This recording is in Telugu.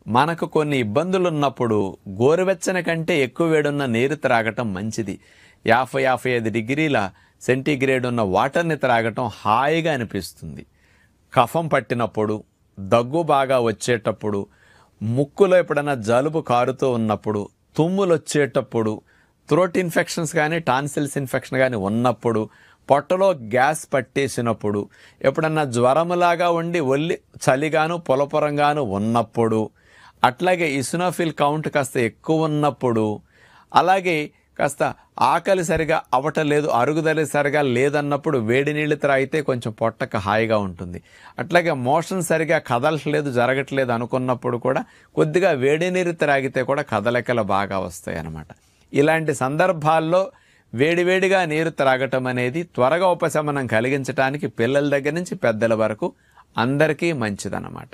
మనకు కొన్ని ఇబ్బందులు ఉన్నప్పుడు గోరువెచ్చని కంటే ఎక్కువ వేడున్న నీరు త్రాగటం మంచిది. 50-55 డిగ్రీల సెంటీగ్రేడ్ ఉన్న వాటర్ని త్రాగటం హాయిగా అనిపిస్తుంది. కఫం పట్టినప్పుడు, దగ్గు బాగా వచ్చేటప్పుడు, ముక్కులో ఎప్పుడైనా జలుబు కారుతూ ఉన్నప్పుడు, తుమ్ములు వచ్చేటప్పుడు, థ్రోట్ ఇన్ఫెక్షన్స్ కానీ టాన్సిల్స్ ఇన్ఫెక్షన్ కానీ ఉన్నప్పుడు, పొట్టలో గ్యాస్ పట్టేసినప్పుడు, ఎప్పుడన్నా జ్వరములాగా ఉండి ఒళ్ళి చలిగాను పొలపురంగాను ఉన్నప్పుడు, అట్లాగే ఇసినోఫిల్ కౌంట్ కాస్త ఎక్కువ ఉన్నప్పుడు, అలాగే కాస్త ఆకలి సరిగా అవ్వటలేదు, అరుగుదల సరిగా లేదన్నప్పుడు వేడి నీళ్ళు త్రాగితే కొంచెం పొట్టకు హాయిగా ఉంటుంది. అట్లాగే మోషన్ సరిగా కదలట్లేదు, జరగట్లేదు అనుకున్నప్పుడు కూడా కొద్దిగా వేడి నీరు త్రాగితే కూడా కదలికలు బాగా వస్తాయి అన్నమాట. ఇలాంటి సందర్భాల్లో వేడివేడిగా నీరు త్రాగటం అనేది త్వరగా ఉపశమనం కలిగించడానికి పిల్లల దగ్గర నుంచి పెద్దల వరకు అందరికీ మంచిదన్నమాట.